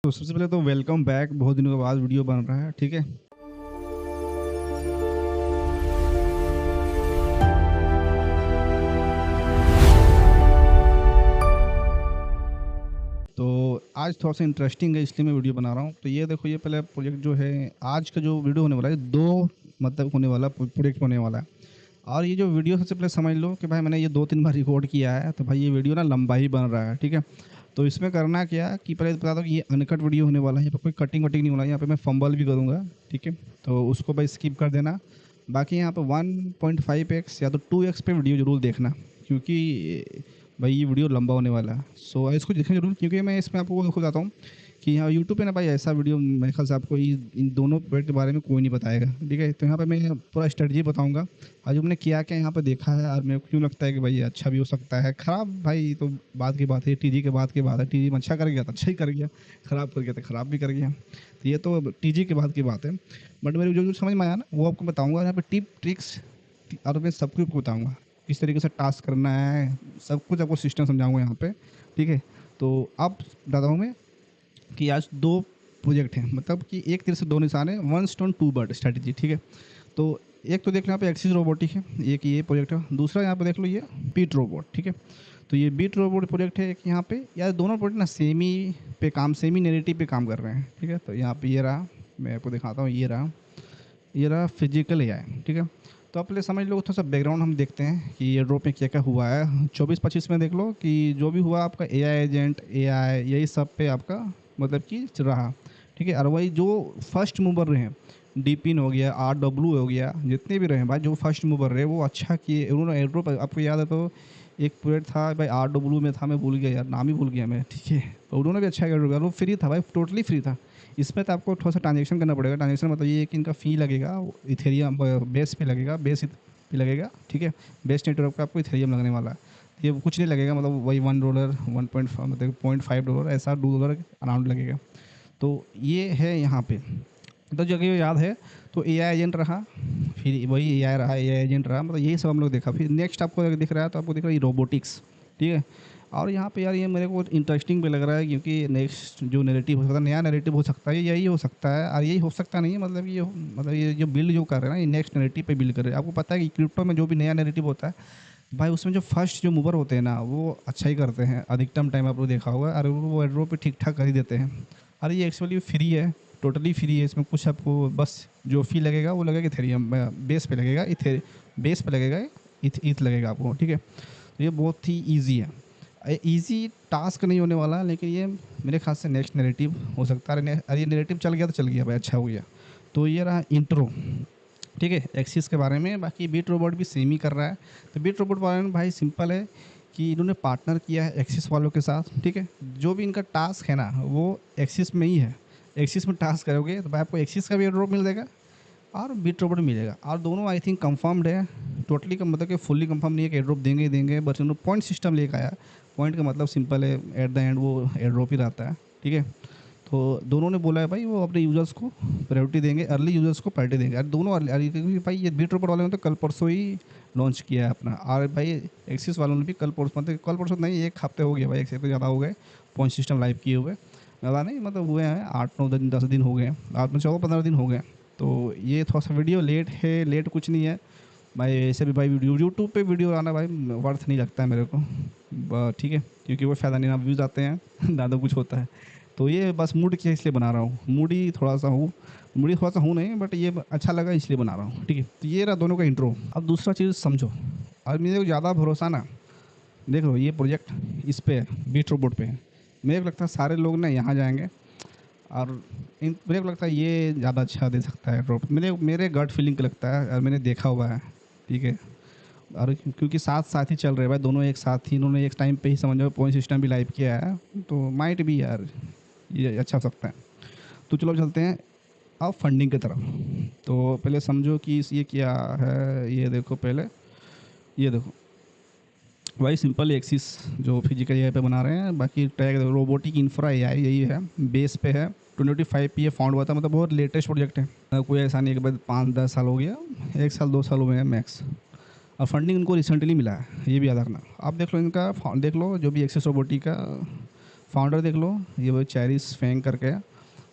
तो सबसे पहले तो वेलकम बैक। बहुत दिनों के बाद वीडियो बन रहा है, ठीक है। तो आज थोड़ा सा इंटरेस्टिंग है इसलिए मैं वीडियो बना रहा हूँ। तो ये देखो, ये पहले प्रोजेक्ट जो है, आज का जो वीडियो होने वाला है, दो मतलब होने वाला प्रोजेक्ट होने वाला है। और ये जो वीडियो सबसे पहले समझ लो कि भाई मैंने ये 2-3 बार रिकॉर्ड किया है, तो भाई ये वीडियो ना लंबा ही बन रहा है, ठीक है। तो इसमें करना क्या कि पहले बता दो कि ये अनकट वीडियो होने वाला है, यहाँ पे कोई कटिंग वटिंग नहीं होना है। यहाँ पे मैं फंबल भी करूँगा, ठीक है। तो उसको भाई स्किप कर देना। बाकी यहाँ पे 1.5x या तो 2x पे वीडियो जरूर देखना, क्योंकि भाई ये वीडियो लंबा होने वाला है। सो इसको देखना जरूर, क्योंकि मैं इसमें आपको खुद बताता हूँ कि यहाँ यूट्यूब पे ना भाई ऐसा वीडियो मेरे ख्याल से आपको इन दोनों प्रोजेक्ट के बारे में कोई नहीं बताएगा, ठीक है। तो यहाँ पे मैं पूरा स्ट्रेटजी बताऊँगा, आज हमने क्या क्या यहाँ पे देखा है और मेरे को क्यों लगता है कि भाई अच्छा भी हो सकता है, ख़राब भाई तो बात की बात है, टीजी के बाद की बात है। टीजी में अच्छा कर गया तो अच्छा ही कर गया, ख़राब कर गया तो ख़राब भी कर गया। तो ये तो टीजी के बाद की बात है। बट मेरे जो समझ में आया ना वो आपको बताऊँगा। यहाँ पे टिप ट्रिक्स और मैं सब कुछ बताऊँगा, किस तरीके से टास्क करना है, सब कुछ आपको सिस्टम समझाऊँगा यहाँ पे, ठीक है। तो अब बताता हूँ मैं कि आज दो प्रोजेक्ट हैं, मतलब कि एक तीर से दो निशान है, one stone two bird strategy, ठीक है। तो एक तो देख लो यहाँ पे एक्सिस रोबोटिक है, एक ये प्रोजेक्ट है। दूसरा यहाँ पे देख लो ये बीट रोबोट, ठीक है। तो ये बीट रोबोट प्रोजेक्ट है एक यहाँ पे। यार दोनों प्रोजेक्ट ना सेमी नेरेटिव पे काम कर रहे हैं, ठीक है। तो यहाँ पे ये रहा, मैं आपको दिखाता हूँ, ये रहा फिजिकल एआई, ठीक है। तो आप पहले समझ लो, थोड़ा सा बैकग्राउंड हम देखते हैं कि ये ड्रॉप में क्या क्या हुआ है। 24-25 में देख लो कि जो भी हुआ आपका एआई एजेंट, एआई, यही सब पे आपका मतलब कि रहा, ठीक है। और वही जो फर्स्ट मूवर रहे, डीपिन हो गया, RW हो गया, जितने भी रहे भाई जो फर्स्ट मूवर रहे वो अच्छा किए उन्होंने। एड्रोप आपको याद है तो एक प्रोजेक्ट था भाई RW में था, मैं भूल गया यार, नाम ही भूल गया मैं, ठीक है। तो उन्होंने भी अच्छा किया, वो फ्री था भाई, टोटली फ्री था। इसमें तो आपको थोड़ा सा ट्रांजेक्शन करना पड़ेगा। ट्रांजेक्शन मतलब ये है कि इनका फ़ी लगेगा, इथेरियम बेस पे लगेगा, बेस पे लगेगा, ठीक है। बेस नेटवर्क पे आपको इथेरियम लगने वाला है। ये कुछ नहीं लगेगा, मतलब वही $1, 1.5 मतलब $0.5 ऐसा, $2 अराउंड लगेगा। तो ये है यहाँ पे। तो जगह याद है तो एआई एजेंट रहा, फिर वही एआई रहा, एआई एजेंट रहा, मतलब यही सब हम लोग देखा। फिर नेक्स्ट आपको अगर दिख रहा है तो आपको दिख रहा है रोबोटिक्स, ठीक है। और यहाँ पे यार ये मेरे को इंटरेस्टिंग भी लग रहा है, क्योंकि नेक्स्ट जो नैरेटिव हो सकता है, नया नैरेटिव हो सकता है, यही हो सकता है। और यही हो सकता नहीं है, मतलब ये जो बिल्ड जो कर रहे हैं ना, ये नेक्स्ट नैरेटिव पे बिल्ड कर रहे हैं। आपको पता है कि क्रिप्टो में जो भी नया नैरेटिव होता है भाई, उसमें जो फर्स्ट जो मूवर होते हैं ना वो अच्छा ही करते हैं, अधिकतम टाइम आपको देखा होगा, और वो एड्रो पे ठीक ठाक कर ही देते हैं। और ये एक्चुअली फ्री है, टोटली फ्री है। इसमें कुछ आपको बस जो फ़ी लगेगा वो लगेगा इथेरियम बेस पे लगेगा, बेस पे लगेगा, ईथ लगेगा आपको, ठीक है। तो ये बहुत ही ईजी है, ईजी टास्क नहीं होने वाला, लेकिन ये मेरे ख्याल से नेक्स्ट नैरेटिव हो सकता है। अरे ये नैरेटिव चल गया तो चल गया भाई, अच्छा हो गया। तो ये रहा इंट्रो, ठीक है, एक्सिस के बारे में। बाकी बीट रोबोट भी सेम ही कर रहा है। तो बीट रोबोट बारे में भाई सिंपल है कि इन्होंने पार्टनर किया है एक्सिस वालों के साथ, ठीक है। जो भी इनका टास्क है ना वो एक्सिस में ही है। एक्सिस में टास्क करोगे तो भाई आपको एक्सिस का भी एयर ड्रॉप मिल जाएगा और बीट रोबोट मिलेगा। और दोनों आई थिंक कंफर्म्ड है, टोटली का मतलब कि फुल्ली कंफर्म नहीं है कि एयर ड्रॉप देंगे ही देंगे, बट इन्होंने पॉइंट सिस्टम लेकर आया। पॉइंट का मतलब सिंपल है, एट द एंड वो एयर ड्रॉप ही रहता है, ठीक है। तो दोनों ने बोला है भाई वो अपने यूज़र्स को प्रायोरिटी देंगे, अर्ली यूज़र्स को प्रायोरिटी देंगे। और दोनों अर्ली, क्योंकि भाई ये बीट रोबोट वाले ने तो कल परसों ही लॉन्च किया है अपना। और भाई एक्सिस वालों ने भी कल परसों, मतलब कल परसों नहीं, एक हफ्ते हो गया भाई, एक से तो ज़्यादा हो गए पॉइंट सिस्टम लाइव किए हुए। ज़्यादा नहीं, मतलब हुए हैं 8-9 दिन, 10 दिन हो गए, 14-15 दिन हो गए। तो ये थोड़ा सा वीडियो लेट है, लेट कुछ नहीं है भाई। ऐसे भी भाई वीडियो यूट्यूब पे वीडियो आना भाई वर्थ नहीं लगता है मेरे को, ठीक है, क्योंकि वो फ़ायदा नहीं, ना व्यूज़ आते हैं ना तो कुछ होता है। तो ये बस मूड के इसलिए बना रहा हूँ, मूडी थोड़ा सा हूँ नहीं, बट ये अच्छा लगा इसलिए बना रहा हूँ, ठीक है। तो ये रहा दोनों का इंट्रो। अब दूसरा चीज़ समझो, और मेरे को ज़्यादा भरोसा ना, देख लो ये प्रोजेक्ट इस पे है, बीट रोबोट पे है। मेरे को लगता है सारे लोग ना यहाँ जाएंगे, और मेरे को लगता है ये ज़्यादा अच्छा दे सकता है ड्रॉप, मेरे गट फीलिंग का लगता है, और मैंने देखा हुआ है, ठीक है। और क्योंकि साथ साथ ही चल रहे हैं भाई, दोनों एक साथ ही, इन्होंने एक टाइम पे ही समझो पॉइंट सिस्टम भी लाइव किया है, तो माइट भी यार ये अच्छा हो सकता है। तो चलो चलते हैं अब फंडिंग की तरफ। तो पहले समझो कि ये क्या है, ये देखो पहले, ये देखो भाई सिंपल एक्सिस जो फिजिकल एआई पे बना रहे हैं। बाकी टैग रोबोटिक इंफ्रा एआई यही है, बेस पे है। 2025 पे ये फाउंड हुआ था, मतलब बहुत लेटेस्ट प्रोजेक्ट है, कोई ऐसा नहीं कि भाई 5-10 साल हो गया, 1 साल 2 साल हुए हैं मैक्स। और फंडिंग इनको रिसेंटली मिला है, ये भी याद रखना। आप देख लो इनका, देख लो जो भी एक्सेस रोबोटिक का फाउंडर देख लो, ये वो चैरिस फेंग करके है।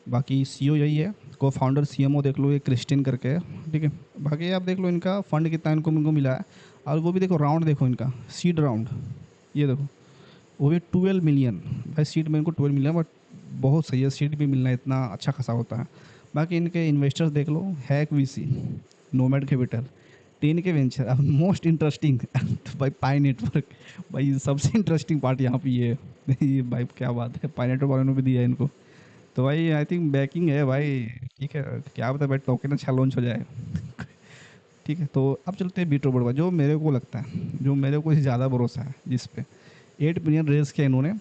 बाकी सीईओ यही है। को फाउंडर सीएमओ देख लो, ये क्रिस्टिन करके है, ठीक है। बाकी आप देख लो इनका फंड कितना इनको मिला है, और वो भी देखो राउंड देखो इनका, सीड राउंड, ये देखो वो भी 12 मिलियन। भाई सीट में इनको 12 मिलियन, बट बहुत सही है, सीट भी मिलना इतना अच्छा खासा होता है। बाकी इनके इन्वेस्टर्स देख लो, Hack VC, Nomad Capital, 10K venture, अब मोस्ट इंटरेस्टिंग तो भाई पाई नेटवर्क, भाई सबसे इंटरेस्टिंग पार्ट यहाँ पे ये है। ये भाई क्या बात है, पाई नेटवर्क वालों ने भी दिया है इनको, तो भाई आई थिंक बैकिंग है भाई, ठीक है। क्या पता भाई टोकन अच्छा लॉन्च हो जाए। ठीक है, तो अब चलते हैं बीट रोबोट पर, जो मेरे को लगता है, जो मेरे को ज़्यादा भरोसा है जिस पे 8 मिलियन रेज किया इन्होंने।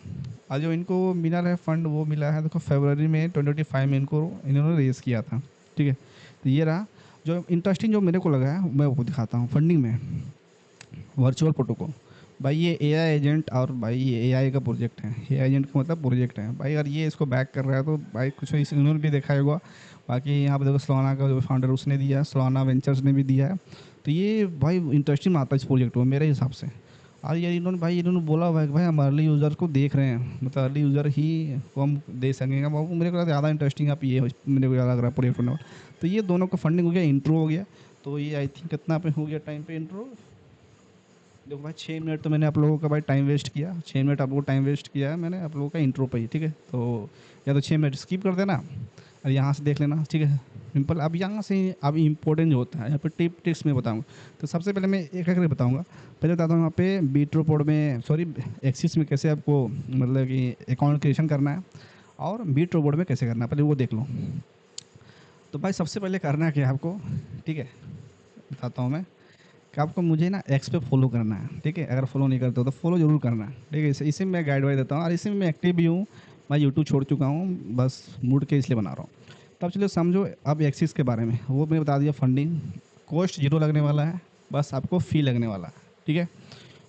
और जो इनको मिला है फंड, वो मिला है देखो फरवरी में 2025 में इनको इन्होंने रेज किया था, ठीक है। तो ये रहा जो इंटरेस्टिंग, जो मेरे को लगा है मैं वो दिखाता हूँ। फंडिंग में वर्चुअल प्रोटोकॉल, भाई ये एआई एजेंट, और भाई ये एआई का प्रोजेक्ट है, एआई एजेंट का मतलब प्रोजेक्ट है भाई। अगर ये इसको बैक कर रहा है तो भाई कुछ इस इन्होंने भी देखा होगा। बाकी यहाँ पे देखो सोलाना का जो फाउंडर उसने दिया है, सोलाना वेंचर्स ने भी दिया है। तो ये भाई इंटरेस्टिंग आता है इस प्रोजेक्ट को मेरे हिसाब से। और ये इन्होंने बोला हुआ है कि भाई हम अर्ली यूज़र को देख रहे हैं, मतलब अर्ली यूज़र ही को हम दे सकेंगे। बाबू मेरे को ज़्यादा इंटरेस्टिंग आप ये मेरे को ज़्यादा लग रहा है प्रोजेक्ट होने वाला। तो ये दोनों का फंडिंग हो गया, इंट्रो हो गया। तो ये आई थिंक कितना पे हो गया टाइम पे इंट्रो, देखो भाई 6 मिनट तो मैंने आप लोगों का भाई टाइम वेस्ट किया, 6 मिनट आप लोगों को टाइम वेस्ट किया है मैंने आप लोगों का इंट्रो पे ही, ठीक है। तो या तो 6 मिनट स्किप कर देना और यहाँ से देख लेना, ठीक है, सिंपल। अब यहाँ से अब इम्पोर्टेंट जो होता है यहाँ पे टिप टिप्स में बताऊँगा। तो सबसे पहले मैं एक एक करके बताऊँगा। पहले बताता हूँ यहाँ पे बीट्रोपोड में, सॉरी एक्सिस में कैसे आपको मतलब कि अकाउंट क्रिएशन करना है, और बीट्रोपोड में कैसे करना है पहले वो देख लो। तो भाई सबसे पहले करना है क्या आपको, ठीक है, बताता हूँ मैं कि आपको मुझे ना एक्स पे फॉलो करना है, ठीक है। अगर फॉलो नहीं करते हो तो फॉलो जरूर करना है, ठीक है। इसी में मैं गाइड वाइड देता हूँ, और इसी में मैं एक्टिव भी हूँ। मैं यूट्यूब छोड़ चुका हूँ, बस मूड के इसलिए बना रहा हूँ। तो अब चलिए समझो अब एक्सिस के बारे में, वो मैंने बता दिया। फंडिंग कॉस्ट जीरो लगने वाला है, बस आपको फ़ी लगने वाला है, ठीक है।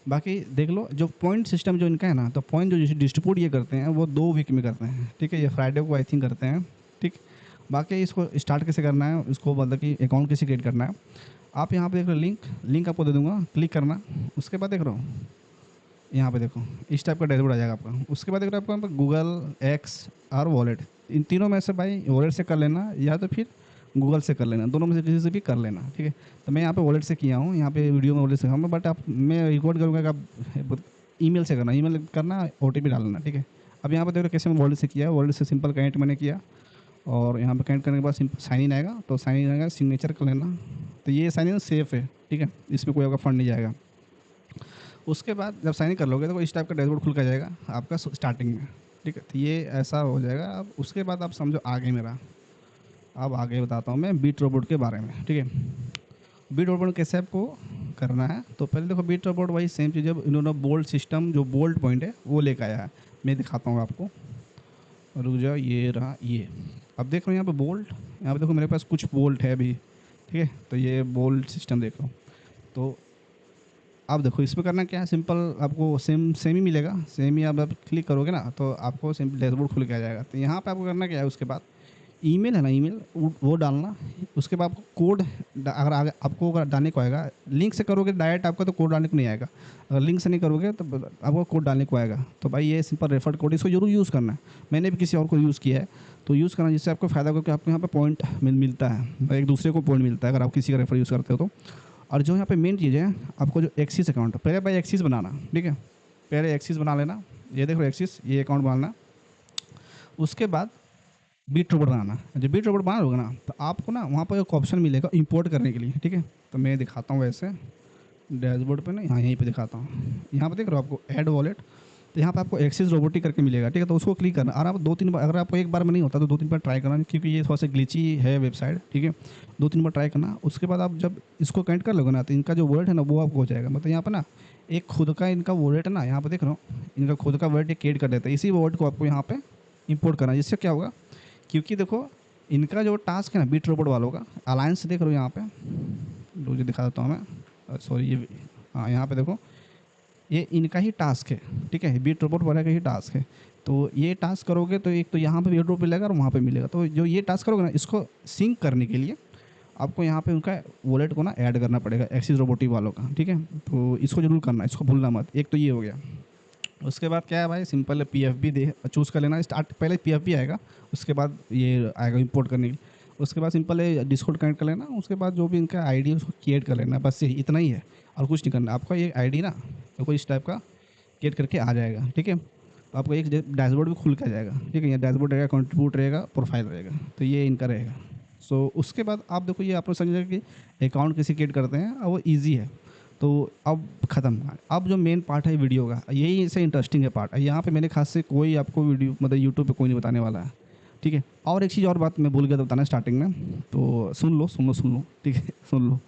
बाकी देख लो जो पॉइंट सिस्टम जो इनका है ना, तो पॉइंट जो डिस्ट्रीब्यूट ये करते हैं वो 2 वीक में करते हैं, ठीक है। ये फ्राइडे को आई थिंक करते हैं, ठीक। बाकी इसको स्टार्ट कैसे करना है, इसको मतलब कि अकाउंट कैसे क्रिएट करना है, आप यहाँ पे देख रहे हो लिंक आपको दे दूँगा, क्लिक करना। उसके बाद देख रहे हो यहाँ पे देखो इस टाइप का डैशबोर्ड आ जाएगा आपका। उसके बाद देख रहे हो आपको गूगल, एक्स और वॉलेट, इन तीनों में से भाई वॉलेट से कर लेना या तो फिर गूगल से कर लेना, दोनों में से किसी से भी कर लेना, ठीक है। तो मैं यहाँ पे वॉलेट से किया हूँ, यहाँ पे वीडियो में वॉलेट से खाऊंगा, बट आप मैं रिकॉर्ड करूँगा कि आप ईमेल से करना, ईमेल करना, ओटीपी डालना, ठीक है। अब यहाँ पे देख रहे हो कैसे मैं वॉलेट से किया, वॉलेट से सिंपल कनेक्ट मैंने किया, और यहाँ पे कनेक्ट करने के बाद सिंपल साइन इन आएगा, तो साइन इन आएगा, सिग्नेचर कर लेना। तो ये साइन इन सेफ है, ठीक है, इसमें कोई आपका फंड नहीं जाएगा। उसके बाद जब साइन इन कर लोगे तो इस टाइप का डैशबोर्ड खुल कर जाएगा आपका स्टार्टिंग में, ठीक है। तो ये ऐसा हो जाएगा। अब उसके बाद आप समझो आगे मेरा, अब आगे बताता हूँ मैं बीट रोबोट के बारे में, ठीक है। बीट रोबोट कैसे आपको करना है, तो पहले देखो बीट रोबोट वही सेम चीज़ है, इन्होंने बोल्ट सिस्टम जो बोल्ट पॉइंट है वो लेकर आया है। मैं दिखाता हूँ आपको, रुक जाओ, ये रहा ये। अब देख रहे हो यहाँ पे बोल्ट, यहाँ पे देखो मेरे पास कुछ बोल्ट है अभी, ठीक है। तो ये बोल्ट सिस्टम देख लो। तो अब देखो इसमें करना क्या है, सिंपल आपको सेम ही मिलेगा, सेम ही आप क्लिक करोगे ना तो आपको सिंपल डैशबोर्ड खुल के आ जाएगा। तो यहाँ पे आपको करना क्या है, उसके बाद ईमेल है ना, ईमेल वो डालना। उसके बाद आपको कोड अगर आगे आपको अगर डालने को आएगा, लिंक से करोगे डायरेक्ट आपका तो कोड डालने को नहीं आएगा, अगर लिंक से नहीं करोगे तो आपको कोड डालने को आएगा। तो भाई ये सिंपल रेफर्ड कोड, इसको जरूर यूज़ करना है। मैंने भी किसी और को यूज़ किया है, तो यूज़ करना जिससे आपको फ़ायदा होगा कि आपको यहाँ पे पॉइंट मिलता है, एक दूसरे को पॉइंट मिलता है अगर आप किसी का रेफर यूज़ करते हो तो। और जो यहाँ पे मेन चीज़ है, आपको जो एक्सिस अकाउंट, पहले भाई एक्सिस बनाना, ठीक है, पहले एक्सिस बना लेना। ये देखो एक्सिस, ये अकाउंट बनाना। उसके बाद बीट रोबोट बनाना। जब बीट रोबोट बना लोगे ना तो आपको ना वहाँ पर एक ऑप्शन मिलेगा इंपोर्ट करने के लिए, ठीक है। तो मैं दिखाता हूँ वैसे डैशबोर्ड पे ना, यहाँ यहीं पे दिखाता हूँ। यहाँ पे देख रहे हो आपको ऐड वॉलेट, तो यहाँ पे आपको एक्सिस रोबोटिक करके मिलेगा, ठीक है। तो उसको क्लिक करना, और आप 2-3 बार, अगर आपको एक बार में नहीं होता तो 2-3 बार ट्राई करना, क्योंकि ये थोड़ा सा ग्लिची है वेबसाइट, ठीक है। 2-3 बार ट्राई करना। उसके बाद आप जब इसको कनेक्ट कर लोगे ना तो इनका जो वॉलेट है ना वो आपको हो जाएगा। मतलब यहाँ पर ना एक खुद का इनका वॉलेट है ना, यहाँ पर देख रहा हूँ इनका खुद का वॉलेट क्रिएट कर देता है। इसी वॉलेट को आपको यहाँ पर इंपोर्ट करना है, जिससे क्या होगा, क्योंकि देखो इनका जो टास्क है ना बीट रोबोट वालों का, अलायंस देख रहे हो यहाँ पे, मुझे दिखा देता हूँ मैं, सॉरी ये, हाँ यहाँ पे देखो ये इनका ही टास्क है, ठीक है, बीट रोबोट वाला का ही टास्क है। तो ये टास्क करोगे तो एक तो यहाँ पे बीट रोबोट मिलेगा और वहाँ पे मिलेगा। तो जो ये टास्क करोगे ना, इसको सिंक करने के लिए आपको यहाँ पे उनका वॉलेट को ना ऐड करना पड़ेगा एक्सिस रोबोटिक वालों का, ठीक है। तो इसको जरूर करना, इसको भूलना मत। एक तो ये हो गया। उसके बाद क्या है भाई, सिंपल पीएफबी दे चूज़ कर लेना। स्टार्ट पहले पीएफबी आएगा, उसके बाद ये आएगा इंपोर्ट करने के लिए। उसके बाद सिंपल है डिस्कॉर्ड कनेक्ट कर लेना। उसके बाद जो भी इनका आईडी है उसको क्रिएट कर लेना, बस यही इतना ही है और कुछ नहीं करना। आपका ये आईडी ना तो कोई इस टाइप का क्रिएट करके आ जाएगा, ठीक है। तो आपको एक डैशबोर्ड भी खुल के आ जाएगा, ठीक है। यहाँ डैशबोर्ड रहेगा, कंट्रीब्यूट रहेगा, प्रोफाइल रहेगा, तो ये इनका रहेगा। सो उसके बाद आप देखो ये आपने समझा कि अकाउंट कैसे क्रिएट करते हैं और वो ईजी है। तो अब ख़त्म। अब जो मेन पार्ट है वीडियो का, यही से इंटरेस्टिंग है पार्ट। यहाँ पे मेरे खास से कोई आपको वीडियो मतलब यूट्यूब पे कोई नहीं बताने वाला है, ठीक है। और एक चीज़ और बात मैं भूल गया था बताना स्टार्टिंग में, तो सुन लो, ठीक है सुन लो।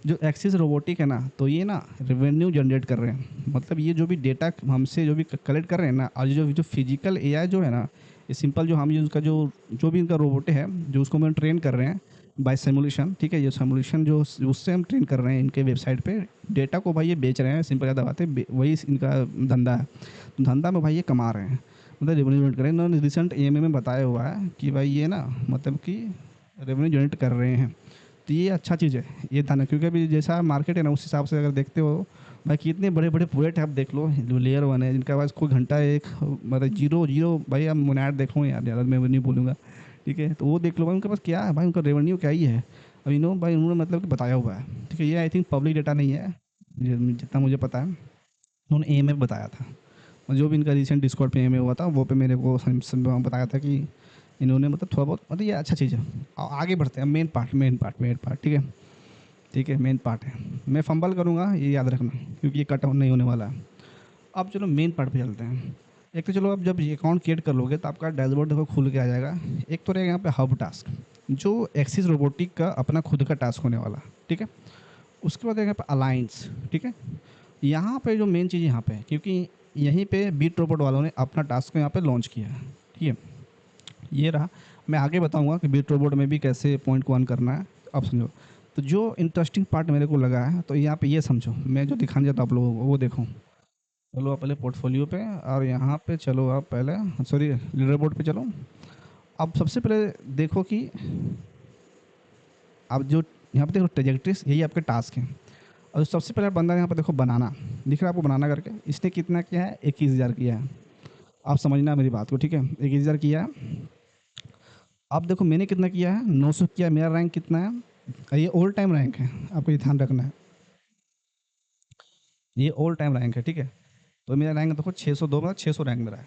जो एक्सिस रोबोटिक है ना, तो ये ना रेवेन्यू जनरेट कर रहे हैं। मतलब ये जो भी डेटा हमसे जो भी कलेक्ट कर रहे हैं ना, और जो जो फिजिकल एआई जो है ना, ये सिंपल जो हम यूज़ का जो भी इनका रोबोट है जो उसको हम ट्रेन कर रहे हैं बाय सिमुलेशन, ठीक है। ये सिमुलेशन जो उससे हम ट्रेन कर रहे हैं इनके वेबसाइट पे डेटा को भाई ये बेच रहे हैं। सिंपल ज़्यादा बात है, वही इनका धंधा है। तो धंधा में भाई ये कमा रहे हैं, मतलब रेवेन्यू जनरेट कर रहे हैं। इन्होंने रिसेंट एएमए में बताया हुआ है कि भाई ये ना मतलब कि रेवेन्यू जनरेट कर रहे हैं। तो ये अच्छा चीज़ है ये था, क्योंकि अभी जैसा मार्केट है ना उस हिसाब से अगर देखते हो भाई, कितने बड़े बड़े प्रोजेक्ट आप देख लो लेयर वन है जिनका पास कोई घंटा एक मतलब जीरो जीरो भाई, आप मुनाट देख लो यार, ज़्यादा मैं नहीं बोलूँगा, ठीक है। तो वो देख लो भाई, उनके पास क्या है भाई, उनका रेवेन्यू क्या ही है। अब इन्होंने भाई उन्होंने मतलब कि बताया हुआ है, ठीक है। ये आई थिंक पब्लिक डेटा नहीं है, जितना मुझे पता है उन्होंने एएमए बताया था। और जो भी इनका रिसेंट डिस्कॉर्ड पे एएमए हुआ था वो पे मेरे को बताया था कि इन्होंने मतलब थोड़ा बहुत मतलब ये अच्छा चीज़ है। आगे बढ़ते हैं, मेन पार्ट, ठीक है। ठीक है, मेन पार्ट है। मैं फंबल करूँगा ये याद रखना, क्योंकि ये कट ऑन नहीं होने वाला है। अब चलो मेन पार्ट पे चलते हैं। एक तो चलो अब जब ये अकाउंट क्रिएट कर लोगे तो आपका डैशबोर्ड देखो खुल के आ जाएगा। एक तो रहेगा यहाँ पे हब टास्क, जो एक्सिस रोबोटिक का अपना खुद का टास्क होने वाला, ठीक है। उसके बाद यहाँ पे अलायंस, ठीक है। यहाँ पे जो मेन चीज़ यहाँ पे है, क्योंकि यहीं पे बीट रोबोट वालों ने अपना टास्क को यहाँ पे लॉन्च किया है, ठीक है। ये रहा। मैं आगे बताऊंगा कि बीट रोबोट में भी कैसे पॉइंट को ऑन करना है, अब समझो। तो जो इंटरेस्टिंग पार्ट मेरे को लगा है तो यहाँ पे ये समझो, मैं जो दिखाने जाता हूँ आप लोगों को वो देखो। चलो आप पहले पोर्टफोलियो पे, और यहाँ पे चलो आप पहले सॉरी लीडर बोर्ड पे चलो। अब सबसे पहले देखो कि अब जो यहाँ पे देखो ट्रेजेक्ट्रीज, यही आपके टास्क हैं। और सबसे पहले बंदा यहाँ पे देखो बनाना, दिख रहा है आपको बनाना करके, इसने कितना किया है, 21,000 किया है। आप समझना मेरी बात को, ठीक है। 21,000 किया है। अब देखो मैंने कितना किया है, 900 किया। मेरा रैंक कितना है, और ये ऑल टाइम रैंक है, आपको ये ध्यान रखना है, ये ऑल टाइम रैंक है, ठीक है। तो मेरा रैंक देखो 602, मतलब 600 रैंक मेरा है।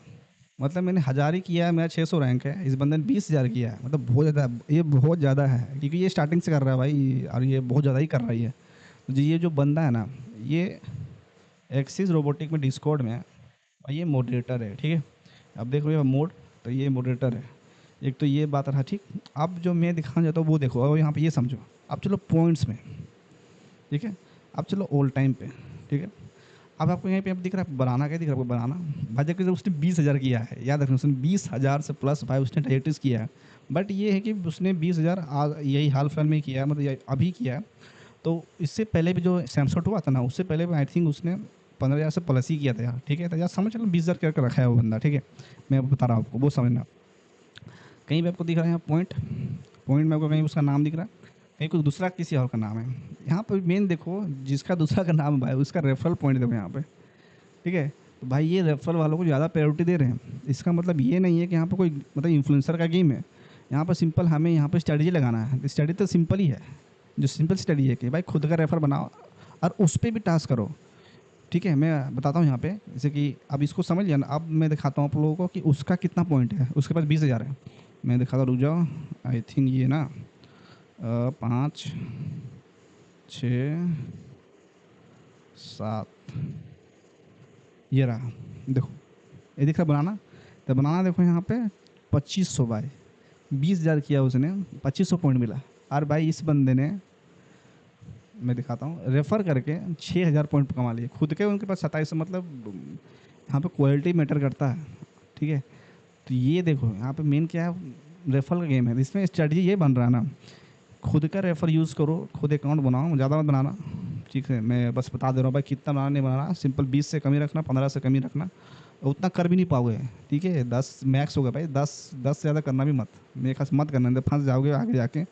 मतलब मैंने 1000 ही किया है, मेरा 600 रैंक है। इस बंदे ने 20,000 किया है, मतलब बहुत ज़्यादा, ये बहुत ज़्यादा है, क्योंकि ये स्टार्टिंग से कर रहा है भाई, और ये बहुत ज़्यादा ही कर रहा है ये। तो ये जो बंदा है ना, ये एक्सिस रोबोटिक में डिस्कॉर्ड में है, और ये मॉडरेटर है, ठीक है। अब देख रहे हो मोड, तो ये मॉडरेटर है। एक तो ये बात रहा, ठीक। अब जो मैं दिखाना चाहता हूँ वो देखो, और यहाँ पे ये समझो। अब चलो पॉइंट्स में, ठीक है। अब चलो ऑल टाइम पे, ठीक है। अब आपको यहीं पे अब दिख रहा है बनाना, क्या दिख रहा है आपको बनाना, भाई देखो उसने 20,000 किया है, याद रखना उसने 20,000 से प्लस भाई उसने ट्रेजेक्ट्रीज किया है। बट ये है कि उसने 20,000 यही हाल फिलहाल में किया है, मतलब अभी किया है। तो इससे पहले भी जो सैमसंग हुआ था ना, उससे पहले भी आई थिंक उसने 15,000 से प्लस ही किया था यार, ठीक है। तो यार समझ चलो 20,000 करके रखा है वो बंदा, ठीक है। मैं बता रहा हूँ आपको, वो समझना। कहीं भी आपको दिख रहा है पॉइंट, पॉइंट में आपको कहीं उसका नाम दिख रहा है, कहीं कोई दूसरा किसी और का नाम है। यहाँ पर मेन देखो जिसका दूसरा का नाम है भाई, उसका रेफरल पॉइंट देखो यहाँ पे, ठीक है। तो भाई ये रेफरल वालों को ज़्यादा प्रायोरिटी दे रहे हैं। इसका मतलब ये नहीं है कि यहाँ पर कोई मतलब इन्फ्लुएंसर का गेम है। यहाँ पर सिंपल हमें यहाँ पर स्ट्रेटजी लगाना है। स्टडी तो सिंपल ही है, जो सिंपल स्टडी है कि भाई खुद का रेफर बनाओ और उस पर भी टास्क करो, ठीक है। मैं बताता हूँ यहाँ पे, जैसे कि अब इसको समझ लिया ना। अब मैं दिखाता हूँ आप लोगों को कि उसका कितना पॉइंट है। उसके पास 20,000 है। मैं दिखाता हूँ, रुक जाओ। आई थिंक ये ना 5 6 7, ये रहा। देखो ये दिख रहा बनाना। तो बनाना देखो यहाँ पे 2500 भाई, 20,000 किया उसने, 2500 पॉइंट मिला। और भाई इस बंदे ने, मैं दिखाता हूँ, रेफ़र करके 6,000 पॉइंट कमा लिए खुद के। उनके पास 2700, मतलब यहाँ पे क्वालिटी मैटर करता है, ठीक है। तो ये देखो यहाँ पे मेन क्या है, रेफर का गेम है। इसमें स्ट्रेटजी ये बन रहा है ना, खुद का रेफर यूज़ करो, खुद अकाउंट बनाओ, ज़्यादा मत बनाना, ठीक है। मैं बस बता दे रहा हूँ भाई, कितना बनाना नहीं बनाना, सिंपल 20 से कम ही रखना, 15 से कम ही रखना। और उतना कर भी नहीं पाओगे, ठीक है। 10 मैक्स होगा भाई, 10 से ज़्यादा करना भी मत, मेरे खास मत करना, नहीं तो फंस जाओगे आगे जाके,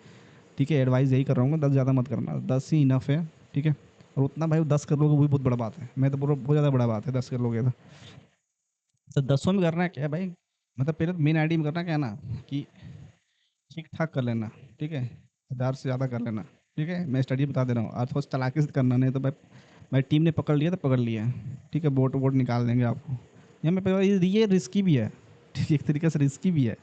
ठीक है। एडवाइस यही कर रहा हूँ, 10 ज़्यादा मत करना, 10 ही इनफ है, ठीक है। और उतना भाई 10 कर लोगे वही बहुत बड़ा बात है। मैं तो बोल रहा हूँ बहुत ज़्यादा बड़ा बात है 10 कर लोगे तो, तो 10 में करना है क्या है भाई, मतलब पहले तो मेन आईडी में करना क्या है ना कि ठीक ठाक कर लेना, ठीक है, 1000 से ज़्यादा कर लेना, ठीक है, मैं स्टडी बता दे रहा हूँ, और थोड़ा चालाकी से करना, नहीं तो भाई भाई टीम ने पकड़ लिया तो पकड़ लिया, ठीक है, बोट वोट निकाल देंगे आपको। यहाँ मैं ये रिस्की भी है, ठीक है, एक तरीके से रिस्की भी है,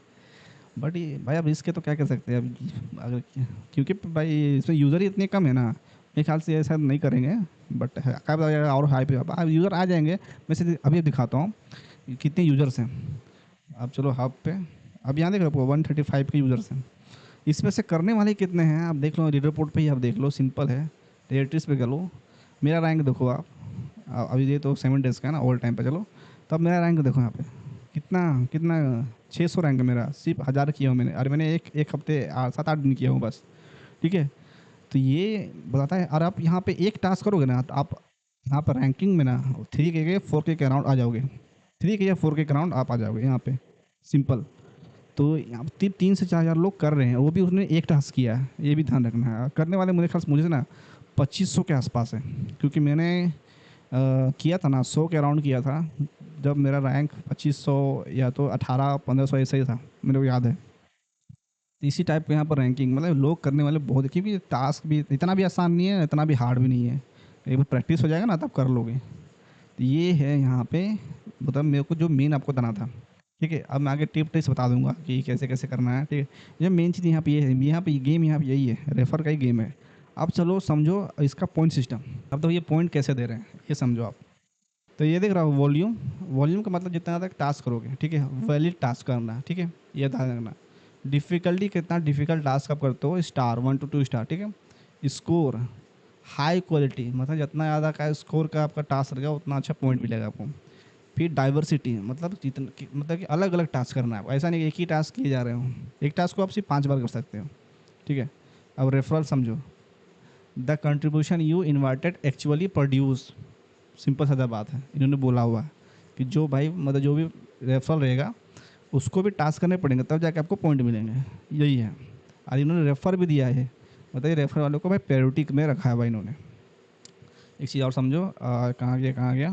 बट ये भाई अब रिस्क है तो क्या कर सकते हैं अब, अगर क्योंकि भाई इसमें यूज़र ही इतने कम है ना, मेरे ख्याल से ऐसा नहीं करेंगे, बट क्या पता यार और हाई पे अब यूज़र आ जाएंगे। मैं से अभी दिखाता हूँ कितने यूज़र्स हैं। अब चलो हब पे, अब यहाँ देख लो 135 के यूज़र्स हैं, इसमें से करने वाले कितने हैं आप देख लो, रीड रिपोर्ट पे ही आप देख लो, सिंपल है, टेरिटरीज पे कर लो, मेरा रैंक देखो आप, अभी ये तो 7 डेज़ का है ना, ओवर टाइम पे चलो, तब मेरा रैंक देखो यहाँ पे कितना कितना 600 रैंक है मेरा, सिर्फ 1000 किया हूँ मैंने, और मैंने एक हफ्ते 7-8 दिन किया हूँ बस, ठीक है। तो ये बताता है, और आप यहाँ पे एक टास्क करोगे ना तो आप यहाँ पर रैंकिंग में ना 3K 4K के अराउंड आ जाओगे, 3K या 4K के अराउंड आप आ जाओगे यहाँ पे, सिंपल। तो यहाँ पे 3 से 4 हज़ार लोग कर रहे हैं, वो भी उसने एक टास्क किया है, ये भी ध्यान रखना है, करने वाले मुझे ख्याल से मुझे से ना 2500 के आसपास है, क्योंकि मैंने किया था ना 100 के अराउंड किया था, जब मेरा रैंक 2500 या तो 1800-1500 ऐसा ही था, मेरे को याद है। तो इसी टाइप के यहाँ पर रैंकिंग, मतलब लोग करने वाले बहुत है, क्योंकि टास्क भी इतना भी आसान नहीं है, इतना भी हार्ड भी नहीं है, एक बार प्रैक्टिस हो जाएगा ना तब कर लोगे। तो ये है यहाँ पे, मतलब मेरे को जो मेन आपको बताना था, ठीक है, अब मैं आगे टिप टिप्स बता दूंगा कि कैसे कैसे करना है, ठीक है। ये मेन चीज़ यहाँ पे ये है, यहाँ पे गेम यहाँ पे यही है, रेफर का ही गेम है। अब चलो समझो इसका पॉइंट सिस्टम, अब तो ये पॉइंट कैसे दे रहे हैं ये समझो आप। तो ये देख रहा हो वॉल्यूम, वॉल्यूम का मतलब जितना ज़्यादा टास्क करोगे, ठीक है, वैलिड टास्क करना, ठीक है, ये ध्यान रखना। डिफ़िकल्टी कितना डिफ़िकल्ट टास्क आप करते हो, स्टार 1 to 2 स्टार, ठीक है। स्कोर हाई क्वालिटी, मतलब जितना ज़्यादा का स्कोर का आपका टास्क रहेगा उतना अच्छा पॉइंट मिलेगा आपको। फिर डाइवर्सिटी, मतलब जितना मतलब कि अलग अलग टास्क करना है, ऐसा नहीं कि एक ही टास्क किए जा रहे हो, एक टास्क को आप सिर्फ 5 बार कर सकते हो, ठीक है। अब रेफरल समझो, the contribution you invited actually produce, simple सादा बात है, इन्होंने बोला हुआ है कि जो भाई मतलब जो भी रेफरल रहेगा उसको भी टास्क करने पड़ेंगे तब जाके आपको पॉइंट मिलेंगे, यही है। और इन्होंने रेफ़र भी दिया है, मतलब ये रेफर वालों को भाई प्रायोरिटी में रखा है भाई इन्होंने। एक चीज़ और समझो, कहाँ गया कहाँ गया,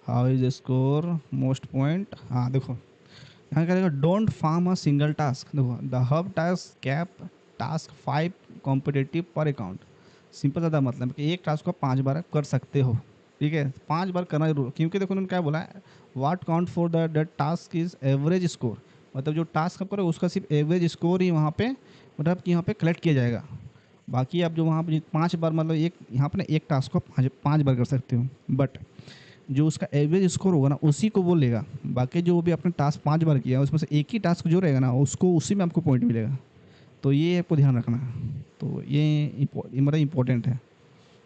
how is score most point, हाँ देखो यहाँ क्या रहेगा, don't farm a single task, देखो the hub task cap task 5 competitive per account, simple ज़्यादा मतलब कि एक टास्क को 5 बार कर सकते हो, ठीक है, 5 बार करना जरूर, क्योंकि देखो उन्होंने क्या बोला है, what count for the task is average score, मतलब जो टास्क आप करो उसका सिर्फ एवरेज स्कोर ही वहाँ पे, मतलब कि यहाँ पे कलेक्ट किया जाएगा। बाकी आप जो वहाँ पे 5 बार, मतलब एक यहाँ पे ना एक टास्क को 5 बार कर सकते हो, बट जो उसका एवरेज स्कोर होगा ना उसी को वो लेगा, बाकी जो भी आपने टास्क 5 बार किया उसमें से एक ही टास्क जो रहेगा ना उसको उसी में आपको पॉइंट मिलेगा। तो ये आपको ध्यान रखना है, तो ये मतलब इम्पोर्टेंट है,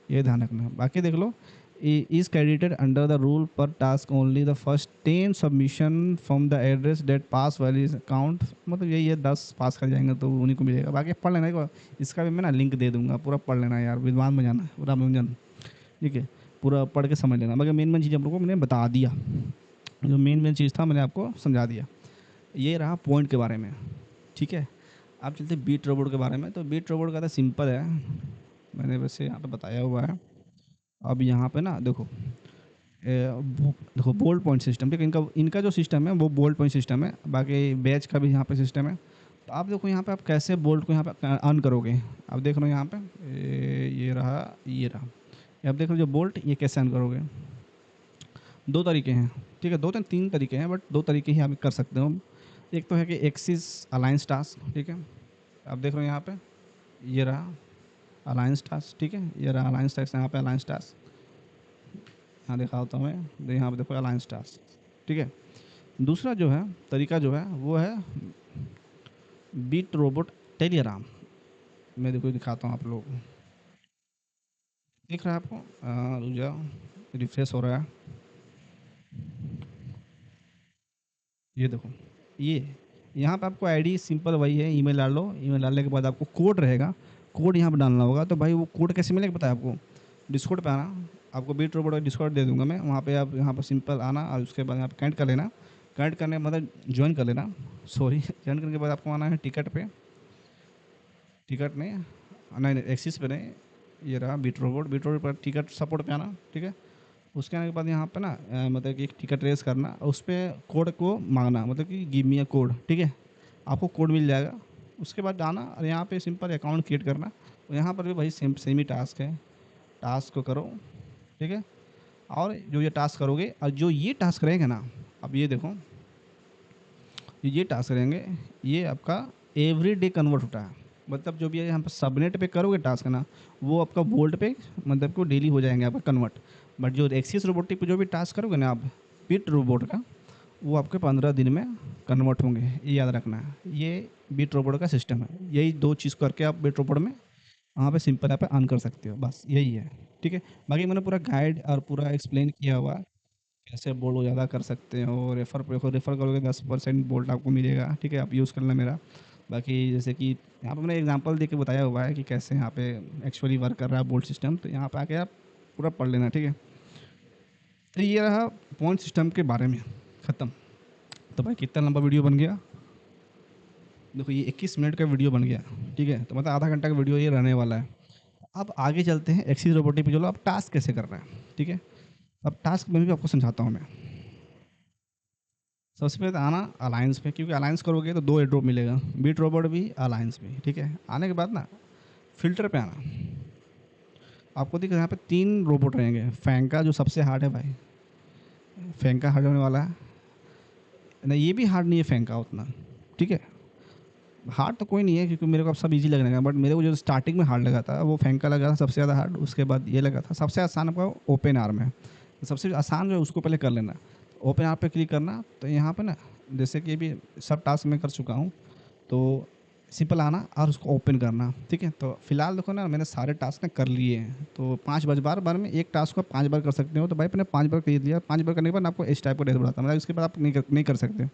ये ध्यान रखना है। बाकी देख लो, is credited under the rule per task only the first 10 submission from the address date pass valley count, मतलब यही है 10 पास कर जाएंगे तो उन्हीं को मिलेगा, बाकी पढ़ लेना देखो, इसका भी मैं ना लिंक दे दूंगा, पूरा पढ़ लेना यार, विद्वान में जाना पूरा मंजन, ठीक है, पूरा पढ़ के समझ लेना, मगर मेन मेन चीज़ आप लोगों को मैंने बता दिया, जो मेन मेन चीज़ था मैंने आपको समझा दिया। ये रहा पॉइंट के बारे में, ठीक है। आप चलते बीट रोबोट के बारे में, तो बीट रोबोट का तो सिंपल है, मैंने वैसे यहाँ पे बताया हुआ है। अब यहाँ पे ना देखो, देखो बोल्ड पॉइंट सिस्टम, ठीक है, इनका इनका जो सिस्टम है वो बोल्ड पॉइंट सिस्टम है, बाकी बैच का भी यहाँ पे सिस्टम है। तो आप देखो यहाँ पे आप कैसे बोल्ट को यहाँ पे अर्न करोगे, आप देख रहे हो यहाँ पे, ये रहा ये रहा, ये आप देख रहे हो जो बोल्ट, ये कैसे अर्न करोगे, दो तरीके हैं, ठीक है, दो तीन तरीके हैं, बट दो तरीके ही आप कर सकते हो। एक तो है कि एक्सिस अलायंस टास्क, ठीक है, आप देख रहे हो यहाँ पे, ये रहा अलायंस टास्क, ठीक है, ये रहा अलायंस टास्क, यहाँ पे अलायंस टास्क, यहाँ दिखा होता हूँ मैं, यहाँ पे देखो अलायंस टास्क, ठीक है। दूसरा जो है तरीका जो है वो है बीट रोबोट टेलीग्राम, मैं देखो दिखाता हूँ आप लोगों को, दिख रहा है आपको, रुक जाओ रिफ्रेश हो रहा है, ये देखो, ये यहाँ पे आपको आईडी सिंपल वही है, ईमेल डाल लो, ईमेल डालने के बाद आपको कोड रहेगा, कोड यहाँ पे डालना होगा। तो भाई वो कोड कैसे मिलेगा पता है आपको, डिस्कॉर्ड पे आना, आपको बीट रोबोट का डिस्कॉर्ड दे दूंगा मैं, वहाँ पे आप यहाँ पर सिंपल आना और उसके बाद यहाँ पे कनेक्ट कर लेना, कनेक्ट करने के मतलब ज्वाइन कर लेना, सॉरी ज्वाइन करने के बाद आपको आना है टिकट पे, टिकट नहीं नहीं नहीं एक्सिस पे नहीं, ये रहा बीट रोबोट, बीट रोबोट पर टिकट सपोर्ट पे आना, ठीक है। उसके आने के बाद यहाँ पे ना मतलब कि एक टिकट रेस करना और उस पर कोड को मांगना, मतलब कि गिव मी अ कोड, ठीक है। आपको कोड मिल जाएगा। उसके बाद जाना और यहाँ पे सिंपल अकाउंट क्रिएट करना। और यहाँ पर भी भाई सेम ही टास्क है, टास्क को करो, ठीक है। और जो ये टास्क करोगे और जो ये टास्क रहेगा ना, अब ये देखो, ये टास्क रहेंगे, ये आपका एवरी डे कन्वर्ट होता है। मतलब जो भी है यहाँ पर सबनेट पे करोगे टास्क ना, वो आपका वोल्ट पे मतलब को डेली हो जाएंगे आपका कन्वर्ट। बट जो एक्सिस रोबोटिक पे जो भी टास्क करोगे ना आप बिट रोबोट का, वो आपके 15 दिन में कन्वर्ट होंगे, ये याद रखना है। ये बिट रोबोट का सिस्टम है। यही दो चीज़ करके आप बिट रोबोट में वहाँ पे सिंपल यहाँ पे अर्न कर सकते हो, बस यही है, ठीक है। बाकी मैंने पूरा गाइड और पूरा एक्सप्लेन किया हुआ है, कैसे बोल्ट को ज़्यादा कर सकते हो। रेफ़र करोगे 10% बोल्ट आपको मिलेगा, ठीक है। आप यूज़ करना मेरा। बाकी जैसे कि यहाँ पे मैंने एग्जांपल दे के बताया हुआ है कि कैसे यहाँ पे एक्चुअली वर्क कर रहा है बोल्ट सिस्टम, तो यहाँ पे आके आप पूरा पढ़ लेना, ठीक है। तो ये रहा पॉइंट सिस्टम के बारे में, ख़त्म। तो भाई कितना लंबा वीडियो बन गया, देखो ये 21 मिनट का वीडियो बन गया, ठीक है। तो मतलब आधा घंटा का वीडियो ये रहने वाला है। अब आगे चलते हैं एक्सिस रोबोटिक पे। चलो अब टास्क कैसे करना है, ठीक है। अब टास्क में भी आपको समझाता हूँ मैं। सबसे पहले तो आना अलायंस पे, क्योंकि अलायंस करोगे तो 2 एयर ड्रॉप मिलेगा, बीट रोबोट भी अलायंस भी, ठीक है। आने के बाद ना फिल्टर पे आना। आपको दिख यहाँ पे 3 रोबोट रहेंगे। फैंग का जो सबसे हार्ड है भाई, फैंग का हार्ड होने वाला है। नहीं ये भी हार्ड नहीं है फैंग का उतना, ठीक है। हार्ड तो कोई नहीं है क्योंकि मेरे को अब सब इजी लगने लगा, बट मेरे को जो स्टार्टिंग में हार्ड लगा था वो फैंग का लगा था सबसे ज़्यादा हार्ड। उसके बाद ये लगा था सबसे आसान आपका ओपन आर्म है। तो सबसे आसान जो है उसको पहले कर लेना। ओपन आर्म पे क्लिक करना, तो यहाँ पे ना जैसे कि अभी सब टास्क मैं कर चुका हूँ, तो सिंपल आना और उसको ओपन करना, ठीक है। तो फिलहाल देखो ना मैंने सारे टास्क ना कर लिए हैं, तो 5 बार में एक टास्क को 5 बार कर सकते हो। तो भाई मैंने 5 बार कर दिया। 5 बार करने के बाद आपको इस टाइप का डैशबोर्ड आता है, मतलब इसके बाद आप नहीं कर सकते।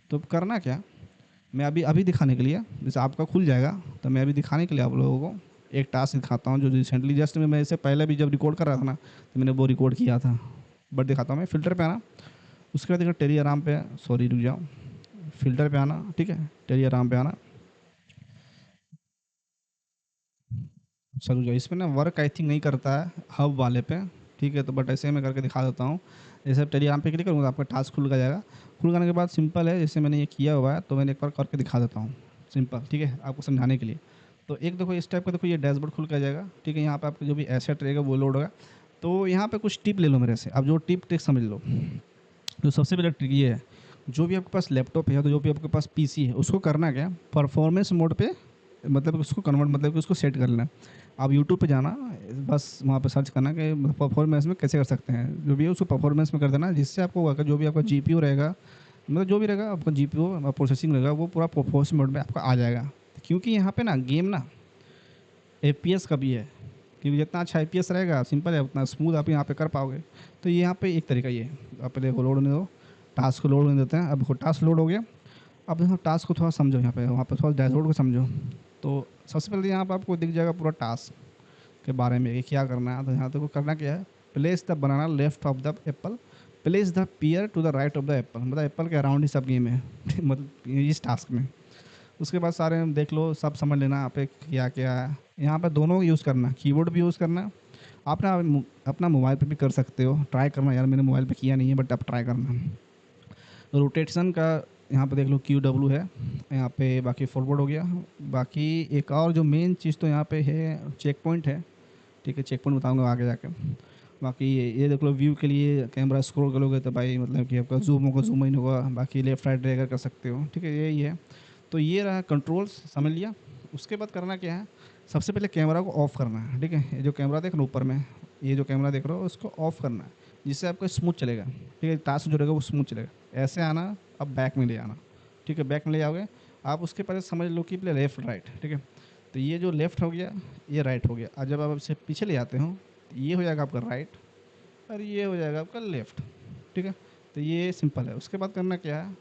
तो करना क्या, मैं अभी अभी दिखाने के लिए, जैसे आपका खुल जाएगा तो मैं अभी दिखाने के लिए आप लोगों को एक टास्क दिखाता हूँ जो रिसेंटली जस्ट मैं इससे पहले भी जब रिकॉर्ड कर रहा था ना, तो मैंने वो रिकॉर्ड किया था। बट दिखाता हूँ मैं। फ़िल्टर पे आना, उसके बाद देखो टेली आराम पे, सॉरी रुक जाओ, फ़िल्टर पे आना, ठीक है। टेली आराम पे आना, चलो जो इसमें ना वर्क आई थिंक नहीं करता है हब वाले पे, ठीक है। तो बट ऐसे मैं करके दिखा देता हूँ। जैसे टेलीग्राम पे क्लिक करूँगा आपका टास्क खुल जाएगा। खुल जाने के बाद सिंपल है, जैसे मैंने ये किया हुआ है, तो मैंने एक बार करके दिखा देता हूँ सिंपल, ठीक है, आपको समझाने के लिए। तो एक देखो इस टाइप का, देखो ये डैशबोर्ड खुल के जाएगा, ठीक है। यहाँ पे आपका जो भी एसेट रहेगा वो लोड होगा। तो यहाँ पे कुछ टिप ले लो मेरे से, अब जो टिप टिक समझ लो। तो सबसे पहले ट्रिक ये है, जो भी आपके पास लैपटॉप है तो जो भी आपके पास पीसी है, उसको करना क्या, परफॉर्मेंस मोड पे मतलब उसको कन्वर्ट, मतलब कि उसको सेट कर लेना। आप यूट्यूब पे जाना, बस वहाँ पे सर्च करना कि परफॉर्मेंस में कैसे कर सकते हैं, जो भी है उसको परफॉर्मेंस में कर देना, जिससे आपको होगा कि जो भी आपका जीपीयू रहेगा, मतलब जो भी रहेगा आपका जीपीयू प्रोसेसिंग रहेगा, वो पूरा परफॉर्मेंस मोड में आपका आ जाएगा। क्योंकि यहाँ पे ना गेम ना एपीएस का भी है, क्योंकि जितना अच्छा एपीएस रहेगा सिंपल है उतना स्मूथ आप यहाँ पे कर पाओगे। तो ये यहाँ पे एक तरीका ये है, आप पहले को लोड होने दो, टास्क को लोड होने देते हैं। अब देखो टास्क लोड हो गया। अब देखो टास्क को थोड़ा समझो, यहाँ पे वहाँ पे थोड़ा डैशबोर्ड को समझो। तो सबसे पहले यहाँ पे आपको दिख जाएगा पूरा टास्क के बारे में कि क्या करना है। तो यहाँ तो करना क्या है, place the banana left of the apple, place the pear to the right of the apple, मतलब एप्पल के अराउंड ही सब गेम है मतलब इस टास्क में। उसके बाद सारे देख लो, सब समझ लेना यहाँ पे क्या क्या है। यहाँ पे दोनों यूज़ करना, कीबोर्ड भी यूज़ करना। आप ना अपना मोबाइल पे भी कर सकते हो, ट्राई करना यार, मैंने मोबाइल पे किया नहीं है बट आप ट्राई करना। रोटेशन का यहाँ पे देख लो क्यू डब्ल्यू है यहाँ पे, बाकी फॉरवर्ड हो गया। बाकी एक और जो मेन चीज़ तो यहाँ पे है, चेक पॉइंट है, ठीक है। चेक पॉइंट बताऊँगा आगे जाके। बाकी ये देख लो व्यू के लिए कैमरा स्क्रॉल करोगे तो भाई मतलब कि आपका जूम होगा, जूम इन होगा। बाकी लेफ्ट राइट ड्रैग कर सकते हो, ठीक है, यही है। तो ये रहा कंट्रोल्स, समझ लिया। उसके बाद करना क्या है, सबसे पहले कैमरा को ऑफ़ करना है, ठीक है। ये जो कैमरा देख रहे हो ऊपर में, ये जो कैमरा देख रहे हो उसको ऑफ़ करना है, जिससे आपका स्मूथ चलेगा, ठीक है। टास्क जो रहेगा वो स्मूथ चलेगा। ऐसे आना, अब बैक में ले आना, ठीक है। बैक में ले आओगे आप, उसके पहले समझ लो कि पहले लेफ़्ट राइट, ठीक है। तो ये जो लेफ़्ट हो गया, ये राइट हो गया। और जब आप इसे पीछे ले आते हो तो ये हो जाएगा आपका राइट और ये हो जाएगा आपका लेफ़्ट, ठीक है। तो ये सिंपल है। उसके बाद करना क्या है,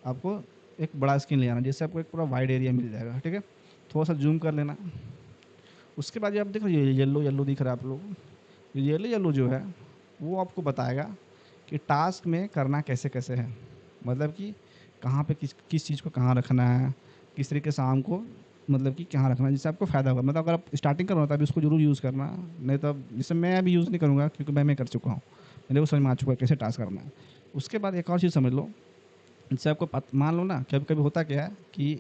आपको एक बड़ा स्क्रीन ले आना, जिससे आपको एक पूरा वाइड एरिया मिल जाएगा, ठीक है। थोड़ा सा जूम कर लेना। उसके बाद ये आप देख लो, ये येलो येलो दिख रहा है आप लोग, ये येलो येलो जो है वो आपको बताएगा कि टास्क में करना कैसे कैसे है, मतलब कि कहाँ पे किस किस चीज़ को कहाँ रखना है, किस तरीके से आर्म को मतलब कि कहाँ रखना है जिससे आपको फ़ायदा होगा। मतलब अगर आप स्टार्टिंग कर रहे हो तब इसको ज़रूर यूज़ करना, नहीं तो जैसे मैं अभी यूज़ नहीं करूँगा क्योंकि मैं कर चुका हूँ, मेरे को समझ में आ चुका है कैसे टास्क करना है। उसके बाद एक और चीज़ समझ लो, जैसे आपको मान लो ना कभी कभी होता क्या है कि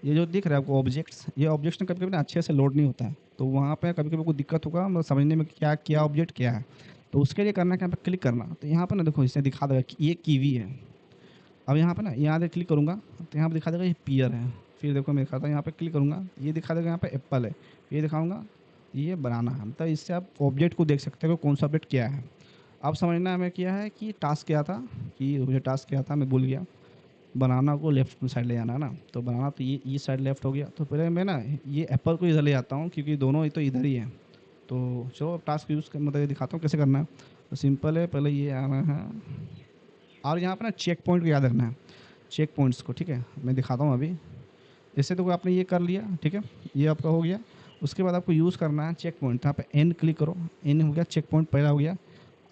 ये जो दिख रहा है आपको ऑब्जेक्ट्स, ये ऑब्जेक्ट्स ना कभी कभी ना अच्छे से लोड नहीं होता है, तो वहाँ पे कभी कभी कोई दिक्कत होगा मतलब समझने में क्या क्या ऑब्जेक्ट क्या है। तो उसके लिए करना क्या, यहाँ पे क्लिक करना, तो यहाँ पर ना देखो इसने दिखा देगा कि ये कीवी है। अब यहाँ पे ना यहाँ पे क्लिक करूँगा तो यहाँ पे दिखा देगा ये पियर है। फिर देखो मैं दिखाता हूँ, यहाँ पे क्लिक करूँगा ये दिखा देगा यहाँ पे एप्पल है। ये दिखाऊंगा ये बनाना है। मतलब इससे आप ऑब्जेक्ट को देख सकते हो कौन सा ऑब्जेक्ट क्या है। अब समझना हमें क्या है कि टास्क क्या था, कि मुझे टास्क क्या था मैं भूल गया। बनाना को लेफ्ट साइड ले जाना है ना, तो बनाना तो ये साइड लेफ्ट हो गया, तो पहले मैं ना ये एप्पल को इधर ले जाता हूँ क्योंकि दोनों ही तो इधर ही है। तो चलो टास्क यूज़ कर मतलब ये दिखाता हूँ कैसे करना है। तो सिंपल है, पहले ये आना है और यहाँ पर ना चेक पॉइंट को याद रखना है, चेक पॉइंट्स को, ठीक है मैं दिखाता हूँ अभी। जैसे तो आपने ये कर लिया, ठीक है ये आपका हो गया। उसके बाद आपको यूज़ करना है चेक पॉइंट, यहाँ पे एन क्लिक करो, एन हो गया, चेक पॉइंट पहला हो गया।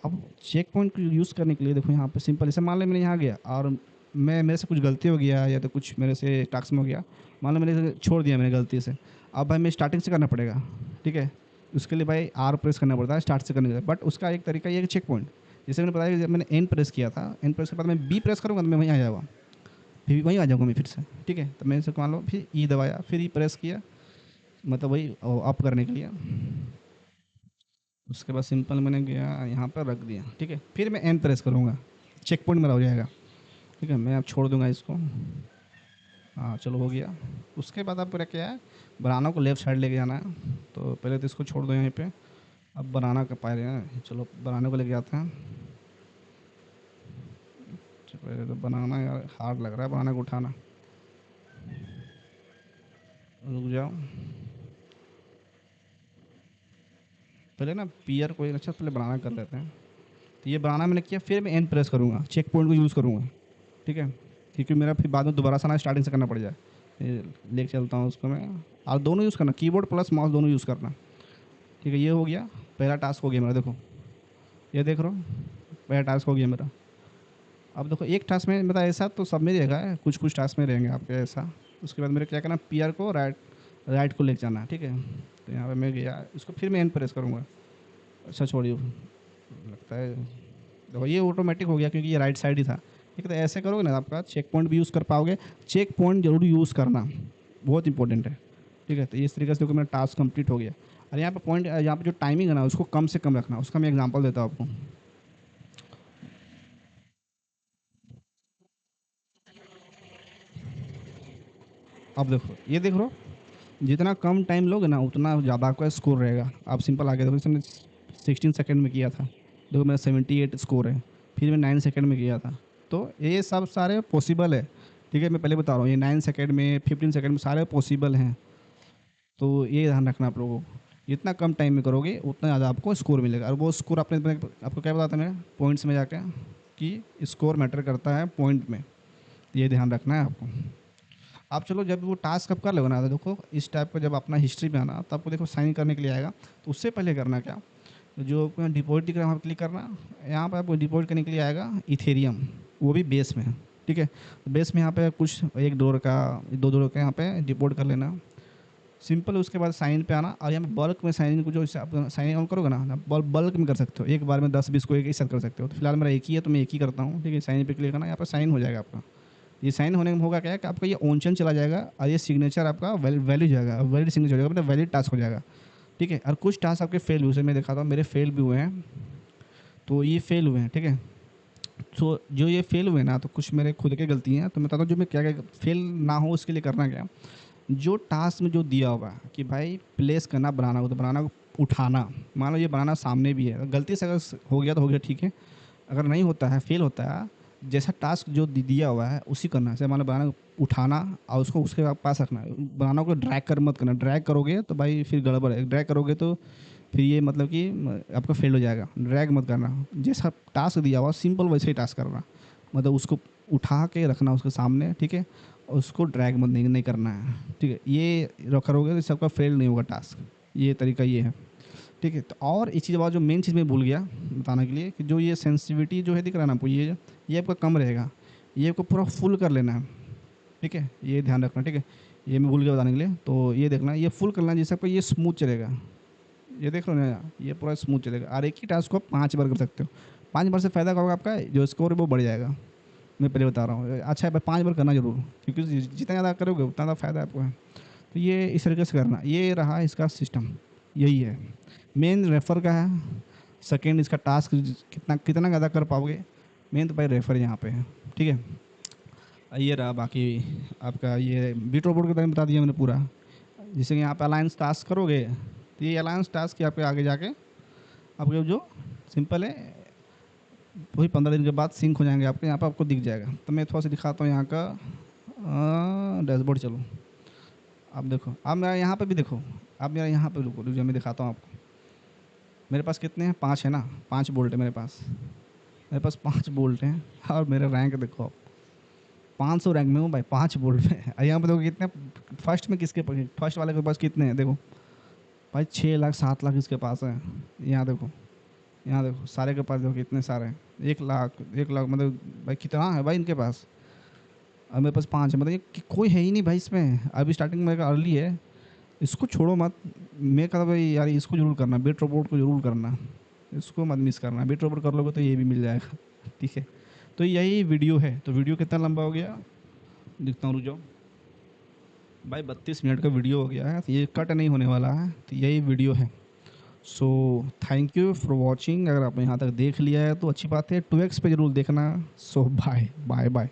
अब चेक पॉइंट को यूज़ करने के लिए देखो यहाँ पे सिंपल, जैसे मान लें मैंने यहाँ गया और मेरे से कुछ गलती हो गया या तो कुछ मेरे से टास्क में हो गया, मान लो मैंने छोड़ दिया मैंने गलती से, अब भाई मैं स्टार्टिंग से करना पड़ेगा, ठीक है। उसके लिए भाई आर प्रेस करना पड़ता है स्टार्ट से करने के लिए, बट उसका एक तरीका ये है कि चेक पॉइंट, जैसे मैंने बताया कि जब मैंने एन प्रेस किया था, एन प्रेस के बाद मैं बी प्रेस करूँगा तो मैं वहीं आ जाऊँगा, फिर वहीं आ जाऊँगा मैं फिर से, ठीक है। तो मैंने से मान लो फिर ई दबाया, फिर ई प्रेस किया, मतलब वही अप करने के लिए। उसके बाद सिंपल मैंने गया यहाँ पर रख दिया, ठीक है। फिर मैं एन प्रेस करूँगा, चेक पॉइंट मेरा हो जाएगा, ठीक है। मैं अब छोड़ दूंगा इसको, हाँ चलो हो गया। उसके बाद आप पूरा क्या है, बनाना को लेफ़्ट साइड लेके जाना है। तो पहले तो इसको छोड़ दो यहीं पे, अब बनाना का पा रहे हैं, चलो बनाने को लेके आते हैं। तो पहले तो बनाना यार हार्ड लग रहा है बनाना को उठाना, रुक जाओ। पहले ना पियर को एक अच्छा पहले बनाना कर लेते हैं। तो ये बनाना मैंने किया, फिर मैं एन प्रेस करूँगा, चेक पॉइंट को यूज़ करूँगा, ठीक है। क्योंकि मेरा फिर बाद में दोबारा से ना स्टार्टिंग से करना पड़ जाए, ये लेके चलता हूँ उसको मैं। और दोनों यूज़ करना, कीबोर्ड प्लस माउस दोनों यूज़ करना, ठीक है। ये हो गया, पहला टास्क हो गया मेरा, देखो ये देख रहा हूँ पहला टास्क हो गया मेरा। अब देखो एक टास्क में मतलब ऐसा तो सब में रहेगा, कुछ कुछ टास्क में रहेंगे आपके ऐसा। उसके बाद मेरे क्या करना, पीआर को राइट राइट को लेके जाना है, ठीक है। तो यहाँ पे मैं गया, इसको फिर मैं एन प्रेस करूँगा, अच्छा छोड़िए लगता है, देखो ये ऑटोमेटिक हो गया क्योंकि ये राइट साइड ही था, ठीक है। तो ऐसे करोगे ना आपका चेक पॉइंट भी यूज़ कर पाओगे, चेक पॉइंट जरूर यूज़ करना, बहुत इंपॉर्टेंट है, ठीक है। तो इस तरीके से देखो मेरा टास्क कंप्लीट हो गया। और यहाँ पे पॉइंट, यहाँ पे जो टाइमिंग है ना उसको कम से कम रखना, उसका मैं एग्जांपल देता हूँ आपको। अब देखो ये देख लो, जितना कम टाइम लोगे ना उतना ज़्यादा आपका स्कोर रहेगा। आप सिंपल आगे देखो, जैसे मैंने 16 सेकंड में किया था, देखो मेरा 78 स्कोर है। फिर मैं 9 सेकंड में किया था, तो ये सब सारे पॉसिबल है, ठीक है। मैं पहले बता रहा हूँ ये 9 सेकंड में 15 सेकंड में सारे पॉसिबल हैं। तो ये ध्यान रखना आप लोगों को, जितना कम टाइम में करोगे उतना ज़्यादा आपको स्कोर मिलेगा। और वो स्कोर आपने आपको क्या बताता है पॉइंट्स में जाके, कि स्कोर मैटर करता है पॉइंट में, ये ध्यान रखना है आपको। आप चलो जब वो टास्क आप कर लोगे ना, तो देखो इस टाइप का जब अपना हिस्ट्री में आना तो आपको देखो साइन करने के लिए आएगा। तो उससे पहले करना क्या, जो डिपॉजिट दिख रहा है वहाँ क्लिक करना, यहाँ पर आपको डिपॉजिट करने के लिए आएगा इथेरियम, वो भी बेस में है, ठीक है। तो बेस में यहाँ पे कुछ $1 का $2 का यहाँ पे डिपॉजिट कर लेना, सिंपल। उसके बाद साइन पे आना और यहाँ पे बल्क में साइन को जो आप साइन ऑन करोगे ना, बल्क में कर सकते हो, एक बार में 10-20 को एक ही साथ कर सकते हो। तो फिलहाल मेरा एक ही है तो मैं एक ही करता हूँ, ठीक है। साइन पे क्लिक करना, यहाँ पर साइन हो जाएगा आपका। ये साइन होने में होगा क्या है कि आपका ये ऑनचेन चला जाएगा और ये सिग्नेचर आपका वैलिड जाएगा, वैलिड सिग्नेचर हो जाएगा, मतलब वैलिड टास्क हो जाएगा, ठीक है। और कुछ टास्क आपके फेल हुए, उसे मैं दिखाता हूँ, मेरे फेल भी हुए हैं, तो ये फेल हुए हैं, ठीक है। तो जो ये फेल हुए ना, तो कुछ मेरे खुद की गलती हैं, तो मैं बताता हूँ जो मैं क्या क्या फेल ना हो उसके लिए करना क्या। जो टास्क में जो दिया होगा कि भाई प्लेस करना बनाना को, तो बनाना को उठाना, मान लो ये बनाना सामने भी है, गलती से अगर हो गया तो हो गया, ठीक है। अगर नहीं होता है फेल होता है, जैसा टास्क जो दिया हुआ है उसी करना है। जैसे मान लो बनाना को उठाना और उसको उसके पास रखना है, बनाना को ड्रैग कर मत करना, ड्रैग करोगे तो भाई फिर गड़बड़ है, ड्रैग करोगे तो फिर ये मतलब कि आपका फेल हो जाएगा। ड्रैग मत करना, जैसा टास्क दिया हुआ सिंपल वैसे ही टास्क करना, मतलब उसको उठा के रखना उसके सामने, ठीक है। और उसको ड्रैग मत नहीं करना है, ठीक है। ये करोगे तो सबका फेल नहीं होगा टास्क, ये तरीका ये है, ठीक है। तो और एक चीज़, बात जो मेन चीज़ मैं भूल गया बताने के लिए, कि जो ये सेंसिटिविटी जो है दिख रहा है ना आपको, ये आपका कम रहेगा, ये आपको पूरा फुल कर लेना है, ठीक है। ये ध्यान रखना, ठीक है। ये मैं भूल गया बताने के लिए। तो ये देखना, ये फुल करना है जिससे आपको ये स्मूथ चलेगा। ये देख लो ना, ये पूरा स्मूथ चलेगा। और एक ही टास्क को आप 5 बार कर सकते हो। 5 बार से फ़ायदा क्या होगा, आपका जो स्कोर है वो बढ़ जाएगा। मैं पहले बता रहा हूँ। अच्छा है, 5 बार करना ज़रूर, क्योंकि जितना ज़्यादा करोगे उतना ज़्यादा फ़ायदा आपको है। तो ये इस तरीके से करना। ये रहा इसका सिस्टम, यही है। मेन रेफ़र का है। सेकंड इसका टास्क कितना कितना ज़्यादा कर पाओगे, मेन तो भाई रेफ़र यहाँ पे है। ठीक है, ये रहा बाकी आपका ये बीट रोबोट के बारे में बता दिया मैंने पूरा। जैसे कि यहाँ पे अलायंस टास्क करोगे, तो ये अलायंस टास्क यहाँ पे आगे जाके आपके जो सिंपल है, वही 15 दिन के बाद सिंक हो जाएंगे आपके, यहाँ पे आपको दिख जाएगा। तो मैं थोड़ा सा दिखाता हूँ यहाँ का डैशबोर्ड। चलो आप देखो, आप मेरा यहाँ पे भी देखो, आप मेरा यहाँ पे रुको, रुको मैं दिखाता हूँ आपको। मेरे पास कितने हैं, 5 है ना, 5 बोल्ट है मेरे पास 5 बोल्ट हैं। और मेरा रैंक देखो आप, 500 रैंक में हूँ भाई, 5 बोल्ट में। यहाँ पे देखो कितने, फर्स्ट में किसके फर्स्ट वाले के पास कितने हैं, देखो भाई 6 लाख 7 लाख इसके पास है। यहाँ देखो, यहाँ देखो सारे के पास देखो कितने सारे हैं, 1 लाख मतलब भाई कितना है भाई इनके पास। और मेरे पास 5 है, मतलब ये कोई है ही नहीं भाई इसमें। अभी स्टार्टिंग में अर्ली है, इसको छोड़ो मत। मैं कहता भाई यार इसको जरूर करना, बीट रोबोट को जरूर करना, इसको मत मिस करना। बीट रोबोट कर लोगे तो ये भी मिल जाएगा। ठीक है, तो यही वीडियो है। तो वीडियो कितना लंबा हो गया दिखता हूँ, रुक जाओ भाई, 32 मिनट का वीडियो हो गया है। तो ये कट नहीं होने वाला है, तो यही वीडियो है। So thank you for watching. अगर आपने यहाँ तक देख लिया है तो अच्छी बात है, 2x पे ज़रूर देखना। सो बाय बाय बाय।